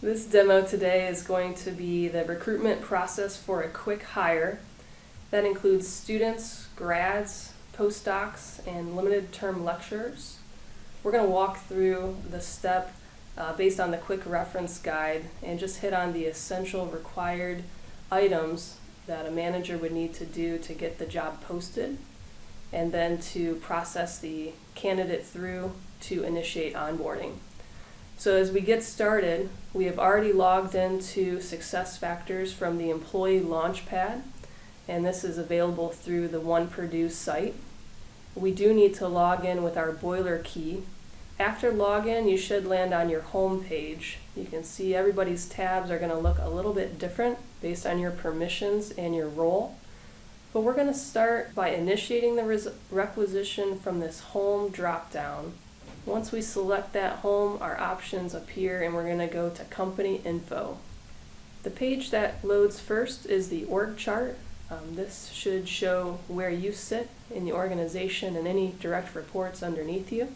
This demo today is going to be the recruitment process for a quick hire. That includes students, grads, postdocs, and limited term lecturers. We're going to walk through the step based on the quick reference guide and just hit on the essential required items that a manager would need to do to get the job posted, and then to process the candidate through to initiate onboarding. So as we get started, we have already logged into SuccessFactors from the Employee Launchpad, and this is available through the One Purdue site. We do need to log in with our boiler key. After login, you should land on your home page. You can see everybody's tabs are going to look a little bit different based on your permissions and your role. But we're going to start by initiating the requisition from this home drop-down. Once we select that home, our options appear and we're going to go to company info. The page that loads first is the org chart. This should show where you sit in the organization and any direct reports underneath you.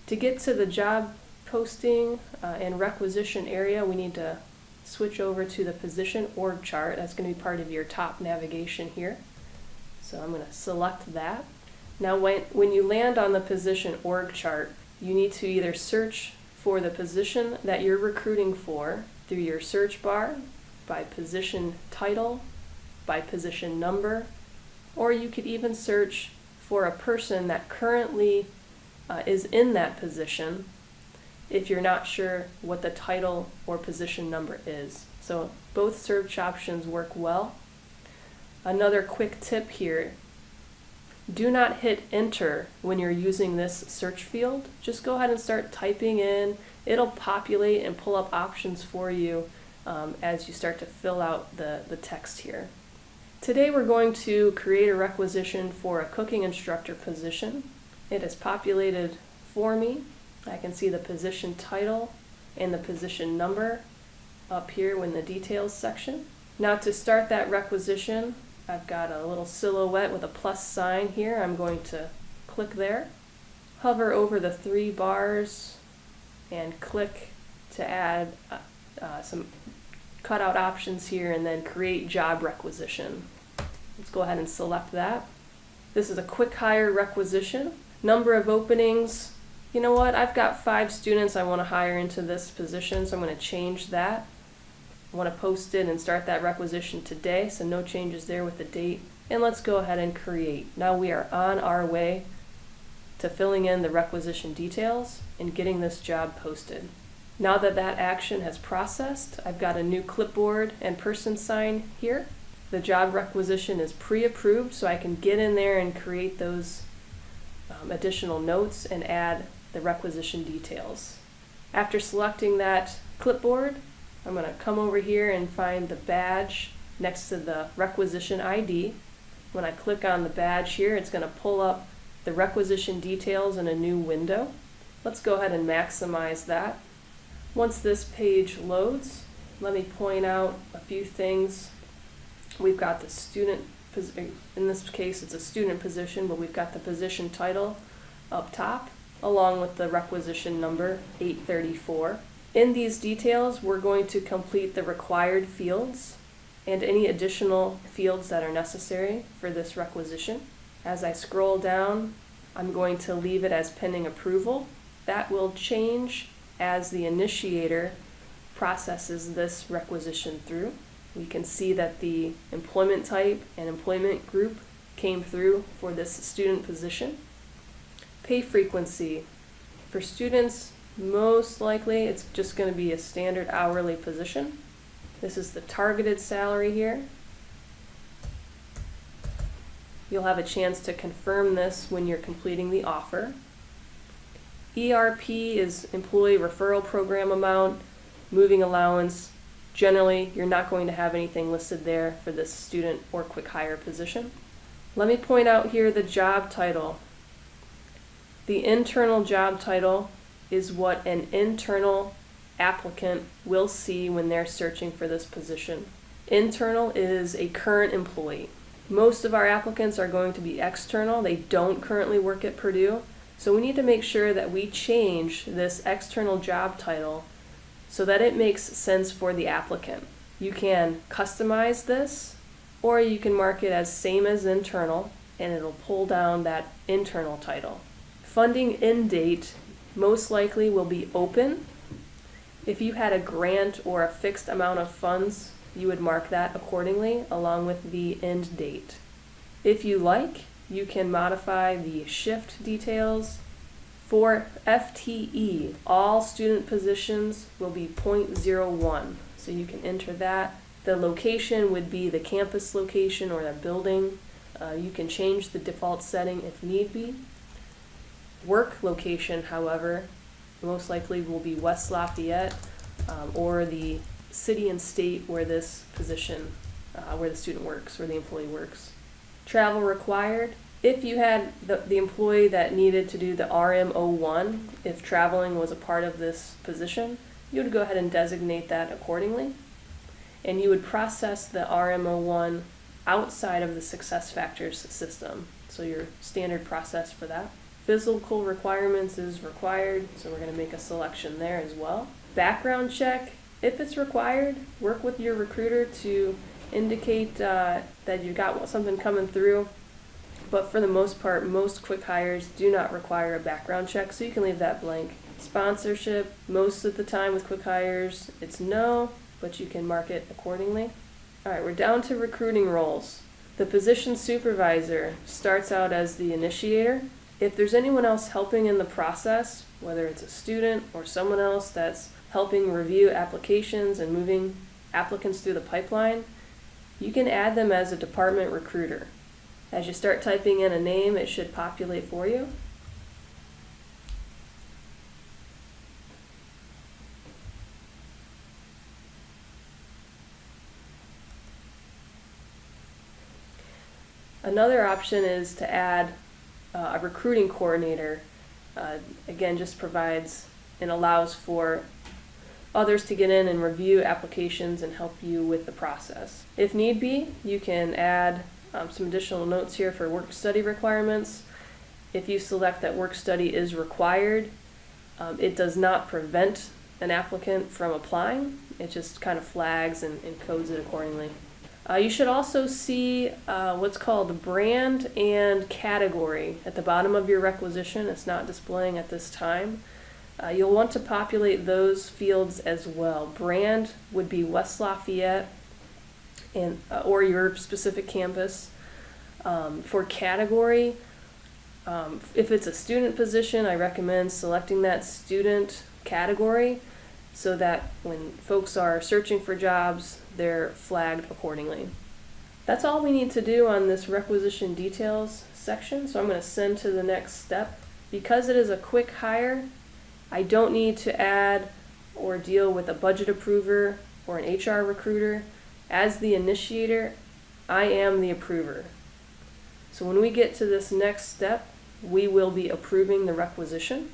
To get to the job posting and requisition area, we need to switch over to the position org chart. That's going to be part of your top navigation here. So I'm going to select that. Now when you land on the position org chart, you need to either search for the position that you're recruiting for through your search bar, by position title, by position number, or you could even search for a person that currently is in that position if you're not sure what the title or position number is. So both search options work well. Another quick tip here: do not hit enter when you're using this search field. Just go ahead and start typing in. It'll populate and pull up options for you as you start to fill out the text here. Today we're going to create a requisition for a cooking instructor position. It is populated for me. I can see the position title and the position number up here in the details section. Now to start that requisition, I've got a little silhouette with a plus sign here. I'm going to click there, hover over the three bars, and click to add some cutout options here, and then create job requisition. Let's go ahead and select that. This is a quick hire requisition. Number of openings. You know what? I've got 5 students I want to hire into this position, so I'm going to change that. I want to post it and start that requisition today, so no changes there with the date. And let's go ahead and create. Now we are on our way to filling in the requisition details and getting this job posted. Now that that action has processed, I've got a new clipboard and person sign here. The job requisition is pre-approved, so I can get in there and create those additional notes and add the requisition details. After selecting that clipboard, I'm going to come over here and find the badge next to the requisition ID. When I click on the badge here, it's going to pull up the requisition details in a new window. Let's go ahead and maximize that. Once this page loads, let me point out a few things. We've got the student, in this case it's a student position, but we've got the position title up top along with the requisition number 834. In these details, we're going to complete the required fields and any additional fields that are necessary for this requisition. As I scroll down, I'm going to leave it as pending approval. That will change as the initiator processes this requisition through. We can see that the employment type and employment group came through for this student position. Pay frequency. For students, most likely it's just going to be a standard hourly position. This is the targeted salary here. You'll have a chance to confirm this when you're completing the offer. ERP is employee referral program amount, moving allowance. Generally, you're not going to have anything listed there for this student or quick hire position. Let me point out here the job title. The internal job title is what an internal applicant will see when they're searching for this position. Internal is a current employee. Most of our applicants are going to be external. They don't currently work at Purdue. So we need to make sure that we change this external job title so that it makes sense for the applicant. You can customize this, or you can mark it as same as internal, and it'll pull down that internal title. Funding end date most likely will be open. If you had a grant or a fixed amount of funds, you would mark that accordingly along with the end date. If you like, you can modify the shift details. For FTE, all student positions will be .01, so you can enter that. The location would be the campus location or the building. You can change the default setting if need be. Work location, however, most likely will be West Lafayette or the city and state where this position, where the student works, or the employee works. Travel required. If you had the employee that needed to do the RM01, if traveling was a part of this position, you would go ahead and designate that accordingly. And you would process the RM01 outside of the SuccessFactors system. So your standard process for that. Physical requirements is required, so we're going to make a selection there as well. Background check, if it's required, work with your recruiter to indicate that you've got something coming through. But for the most part, most quick hires do not require a background check, so you can leave that blank. Sponsorship, most of the time with quick hires, it's no, but you can mark it accordingly. All right, we're down to recruiting roles. The position supervisor starts out as the initiator. If there's anyone else helping in the process, whether it's a student or someone else that's helping review applications and moving applicants through the pipeline, you can add them as a department recruiter. As you start typing in a name, it should populate for you. Another option is to add a recruiting coordinator. Again, just provides and allows for others to get in and review applications and help you with the process. If need be, you can add some additional notes here for work study requirements. If you select that work study is required, it does not prevent an applicant from applying. It just kind of flags and codes it accordingly. You should also see what's called brand and category at the bottom of your requisition. It's not displaying at this time. You'll want to populate those fields as well. Brand would be West Lafayette and or your specific campus. For category, if it's a student position, I recommend selecting that student category so that when folks are searching for jobs, they're flagged accordingly. That's all we need to do on this requisition details section, so I'm going to send to the next step. Because it is a quick hire, I don't need to add or deal with a budget approver or an HR recruiter. As the initiator, I am the approver. So when we get to this next step, we will be approving the requisition.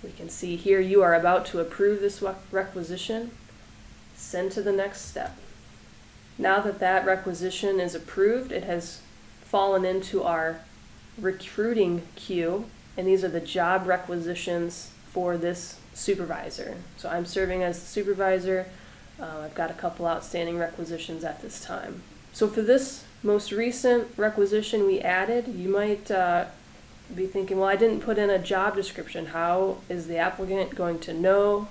We can see here you are about to approve this requisition. Send to the next step. Now that that requisition is approved, it has fallen into our recruiting queue, and these are the job requisitions for this supervisor. So I'm serving as the supervisor. I've got a couple outstanding requisitions at this time. So for this most recent requisition we added, you might be thinking, well, I didn't put in a job description. How is the applicant going to know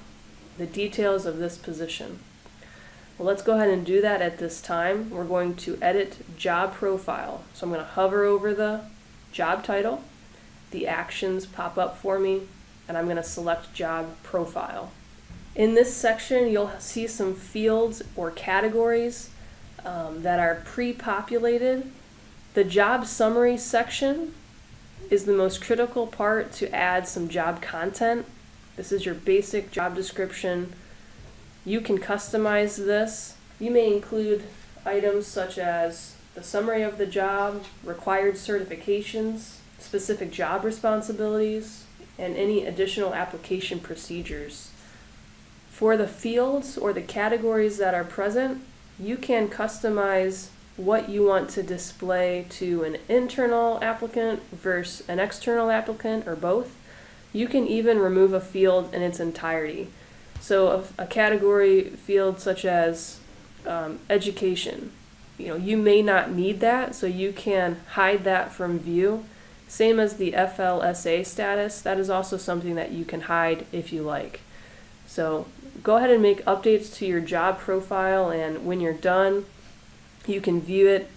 the details of this position? Well, let's go ahead and do that at this time. We're going to edit job profile. So I'm going to hover over the job title. The actions pop up for me, and I'm going to select job profile. In this section, you'll see some fields or categories that are pre-populated. The job summary section is the most critical part to add some job content. This is your basic job description. You can customize this. You may include items such as the summary of the job, required certifications, specific job responsibilities, and any additional application procedures. For the fields or the categories that are present, you can customize what you want to display to an internal applicant versus an external applicant or both. You can even remove a field in its entirety. So a category field such as education, you may not need that, so you can hide that from view. Same as the FLSA status, that is also something that you can hide if you like. So go ahead and make updates to your job profile, and when you're done, you can view it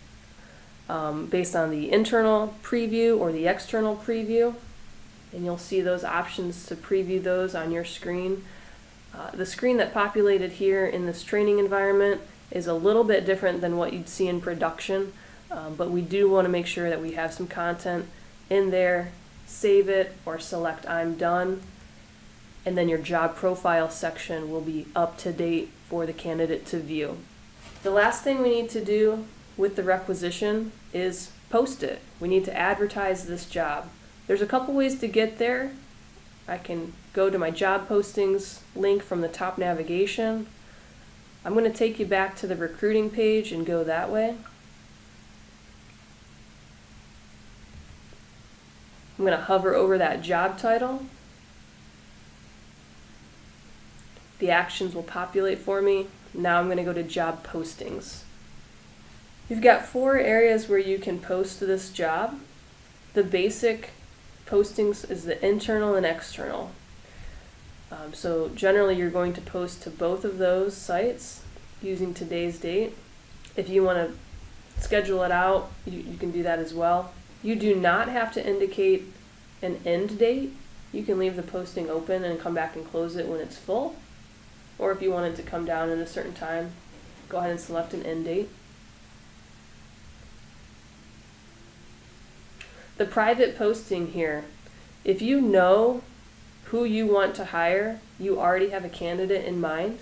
based on the internal preview or the external preview, and you'll see those options to preview those on your screen. The screen that populated here in this training environment is a little bit different than what you'd see in production, but we do want to make sure that we have some content in there. Save it or select I'm done, and then your job profile section will be up to date for the candidate to view. The last thing we need to do with the requisition is post it. We need to advertise this job. There's a couple ways to get there. I can go to my job postings link from the top navigation. I'm going to take you back to the recruiting page and go that way. I'm going to hover over that job title. The actions will populate for me. Now I'm going to go to job postings. You've got 4 areas where you can post this job. The basic postings is the internal and external. So generally you're going to post to both of those sites using today's date. If you want to schedule it out, you can do that as well. You do not have to indicate an end date. You can leave the posting open and come back and close it when it's full. Or if you wanted to come down at a certain time, go ahead and select an end date. The private posting here, if you know who you want to hire, you already have a candidate in mind,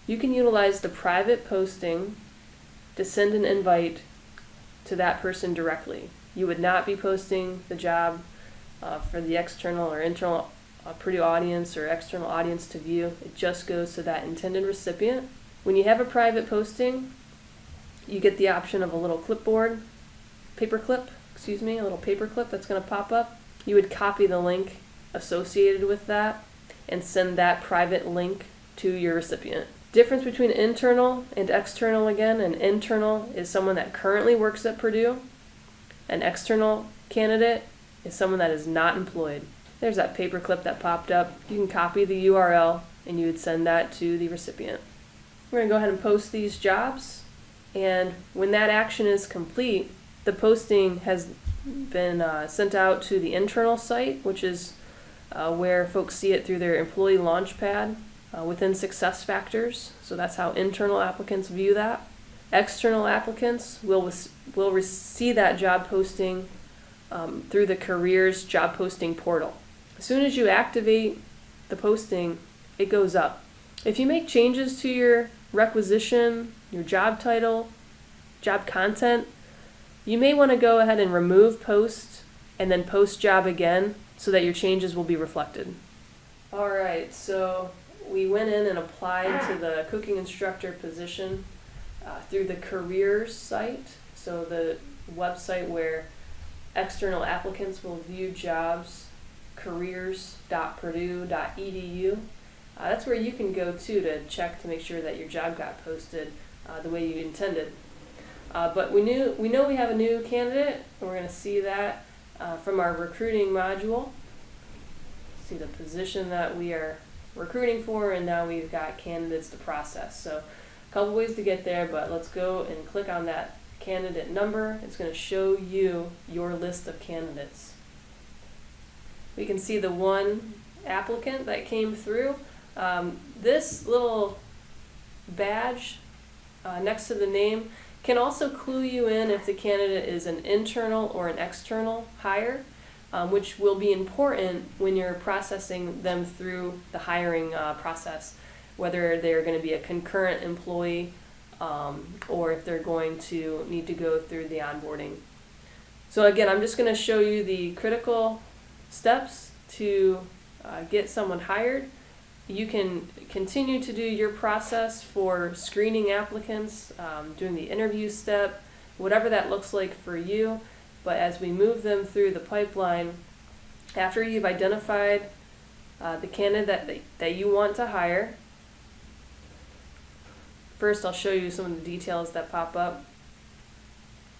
you can utilize the private posting to send an invite to that person directly. You would not be posting the job for the external or internal Purdue audience or external audience to view. It just goes to that intended recipient. When you have a private posting, you get the option of a little a little paperclip that's going to pop up. You would copy the link associated with that and send that private link to your recipient. Difference between internal and external again, an internal is someone that currently works at Purdue. An external candidate is someone that is not employed. There's that paperclip that popped up. You can copy the URL and you would send that to the recipient. We're going to go ahead and post these jobs, and when that action is complete, the posting has been sent out to the internal site, which is where folks see it through their employee launchpad within SuccessFactors. So that's how internal applicants view that. External applicants will see that job posting through the careers job posting portal. As soon as you activate the posting, it goes up. If you make changes to your requisition, your job title, job content, you may want to go ahead and remove post and then post job again so that your changes will be reflected. Alright, so we went in and applied to the cooking instructor position through the careers site, so the website where external applicants will view jobs, careers.purdue.edu. That's where you can go to check to make sure that your job got posted the way you intended. But we know we have a new candidate, and we're going to see that from our recruiting module. See the position that we are recruiting for, and now we've got candidates to process. So a couple ways to get there, but let's go and click on that candidate number. It's going to show you your list of candidates. We can see the one applicant that came through. This little badge next to the name can also clue you in if the candidate is an internal or an external hire, which will be important when you're processing them through the hiring process, whether they're going to be a concurrent employee or if they're going to need to go through the onboarding. So again, I'm just going to show you the critical steps to get someone hired. You can continue to do your process for screening applicants, doing the interview step, whatever that looks like for you. But as we move them through the pipeline, after you've identified the candidate that you want to hire. First, I'll show you some of the details that pop up.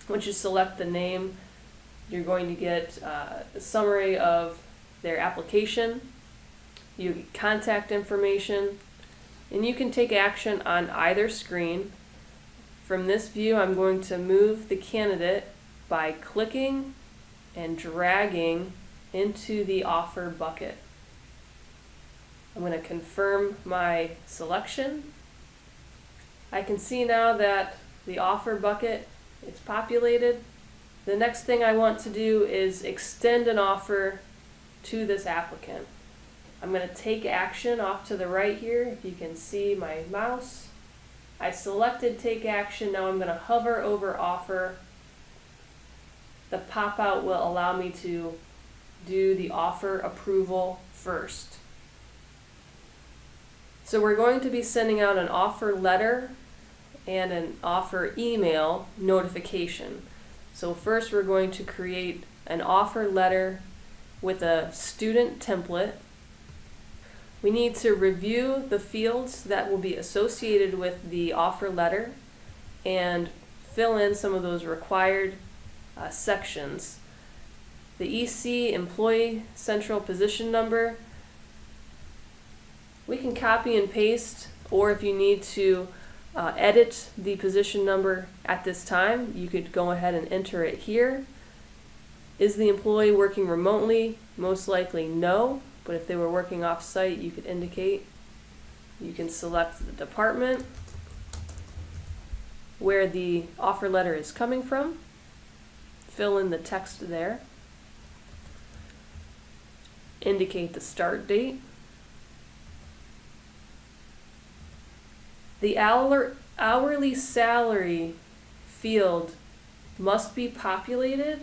Once you select the name, you're going to get a summary of their application, you get contact information, and you can take action on either screen. From this view, I'm going to move the candidate by clicking and dragging into the offer bucket. I'm going to confirm my selection. I can see now that the offer bucket is populated. The next thing I want to do is extend an offer to this applicant. I'm going to take action off to the right here. If you can see my mouse, I selected take action. Now I'm going to hover over offer. The pop-out will allow me to do the offer approval first. So we're going to be sending out an offer letter and an offer email notification. So first we're going to create an offer letter with a student template. We need to review the fields that will be associated with the offer letter and fill in some of those required sections. The EC, Employee Central Position Number, we can copy and paste, or if you need to edit the position number at this time, you could go ahead and enter it here. Is the employee working remotely? Most likely no, but if they were working off-site, you could indicate. You can select the department, where the offer letter is coming from, fill in the text there, indicate the start date. The hourly salary field must be populated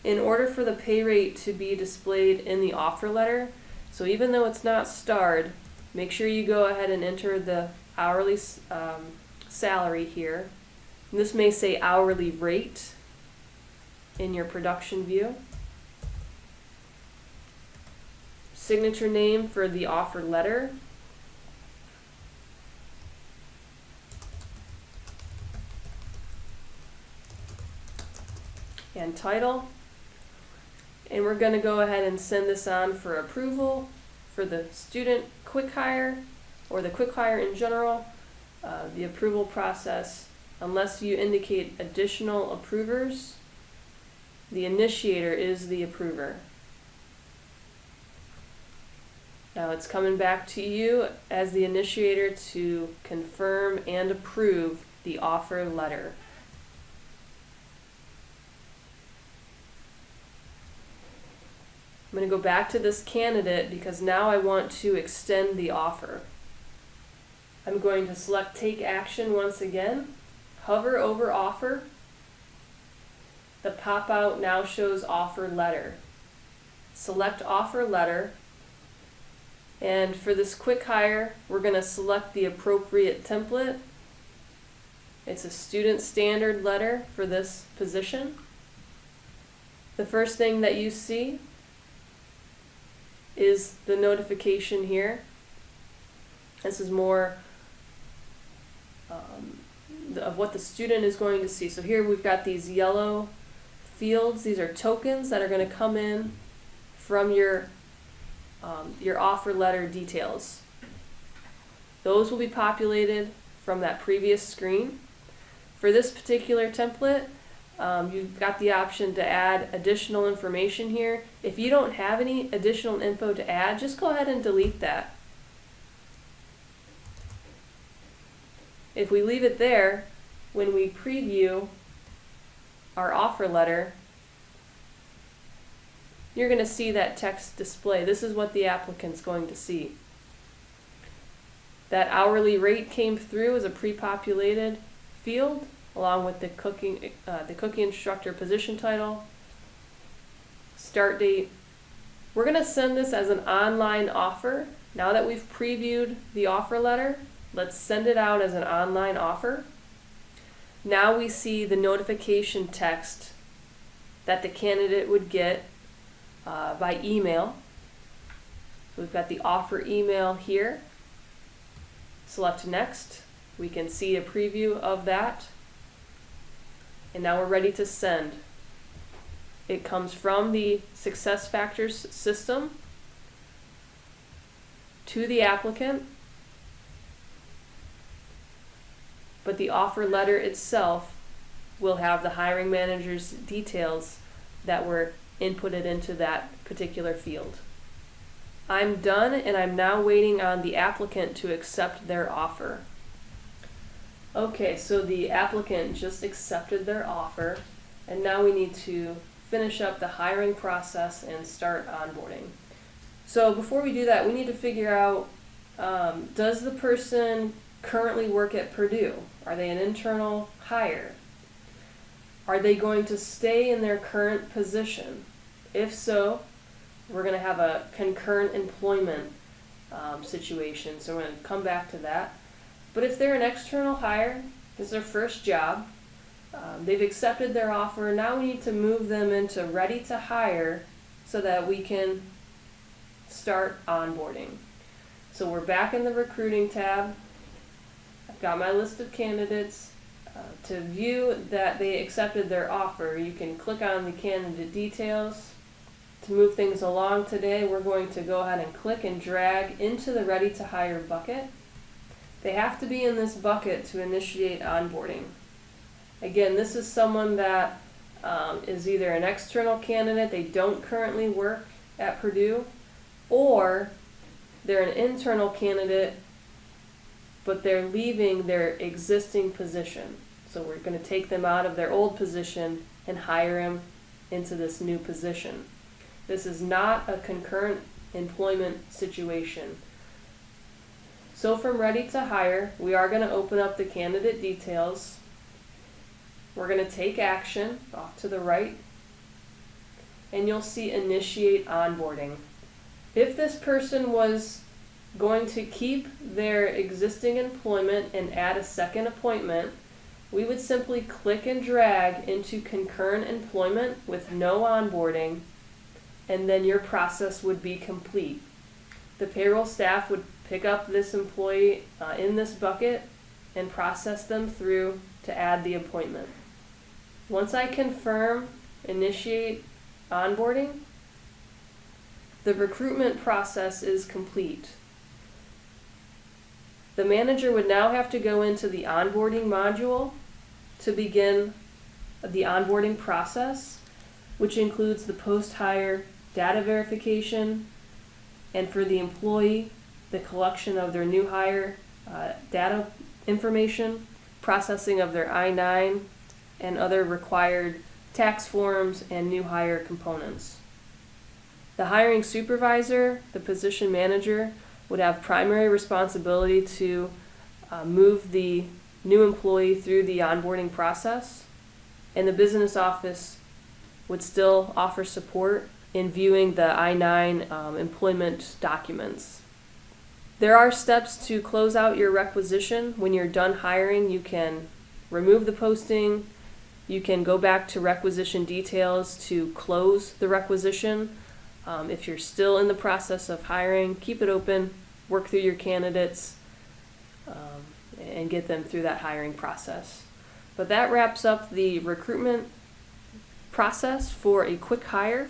in order for the pay rate to be displayed in the offer letter. So even though it's not starred, make sure you go ahead and enter the hourly salary here. And this may say hourly rate in your production view. Signature name for the offer letter. And title. And we're going to go ahead and send this on for approval for the student quick hire or the quick hire in general. The approval process, unless you indicate additional approvers, the initiator is the approver. Now it's coming back to you as the initiator to confirm and approve the offer letter. I'm going to go back to this candidate because now I want to extend the offer. I'm going to select take action once again, hover over offer. The pop-out now shows offer letter. Select offer letter, and for this quick hire, we're going to select the appropriate template. It's a student standard letter for this position. The first thing that you see is the notification here. This is more of what the student is going to see. So here we've got these yellow fields. These are tokens that are going to come in from your offer letter details. Those will be populated from that previous screen. For this particular template, you've got the option to add additional information here. If you don't have any additional info to add, just go ahead and delete that. If we leave it there, when we preview our offer letter, you're going to see that text display. This is what the applicant's going to see. That hourly rate came through as a pre-populated field, along with the cookie instructor position title, start date. We're going to send this as an online offer. Now that we've previewed the offer letter, let's send it out as an online offer. Now we see the notification text that the candidate would get by email. So we've got the offer email here. Select next. We can see a preview of that. And now we're ready to send. It comes from the SuccessFactors system to the applicant, but the offer letter itself will have the hiring manager's details that were inputted into that particular field. I'm done, and I'm now waiting on the applicant to accept their offer. Okay, so the applicant just accepted their offer, and now we need to finish up the hiring process and start onboarding. So before we do that, we need to figure out, does the person currently work at Purdue? Are they an internal hire? Are they going to stay in their current position? If so, we're going to have a concurrent employment situation, so we're going to come back to that. But if they're an external hire, this is their first job, they've accepted their offer, now we need to move them into ready to hire so that we can start onboarding. So we're back in the recruiting tab. I've got my list of candidates. To view that they accepted their offer, you can click on the candidate details. To move things along today, we're going to go ahead and click and drag into the ready to hire bucket. They have to be in this bucket to initiate onboarding. Again, this is someone that is either an external candidate, they don't currently work at Purdue, or they're an internal candidate, but they're leaving their existing position. So we're going to take them out of their old position and hire them into this new position. This is not a concurrent employment situation. So from ready to hire, we are going to open up the candidate details. We're going to take action off to the right, and you'll see initiate onboarding. If this person was going to keep their existing employment and add a second appointment, we would simply click and drag into concurrent employment with no onboarding, and then your process would be complete. The payroll staff would pick up this employee in this bucket and process them through to add the appointment. Once I confirm initiate onboarding, the recruitment process is complete. The manager would now have to go into the onboarding module to begin the onboarding process, which includes the post-hire data verification, and for the employee, the collection of their new hire data information, processing of their I-9 and other required tax forms and new hire components. The hiring supervisor, the position manager, would have primary responsibility to move the new employee through the onboarding process, and the business office would still offer support in viewing the I-9 employment documents. There are steps to close out your requisition. When you're done hiring, you can remove the posting, you can go back to requisition details to close the requisition. If you're still in the process of hiring, keep it open, work through your candidates, and get them through that hiring process. But that wraps up the recruitment process for a quick hire.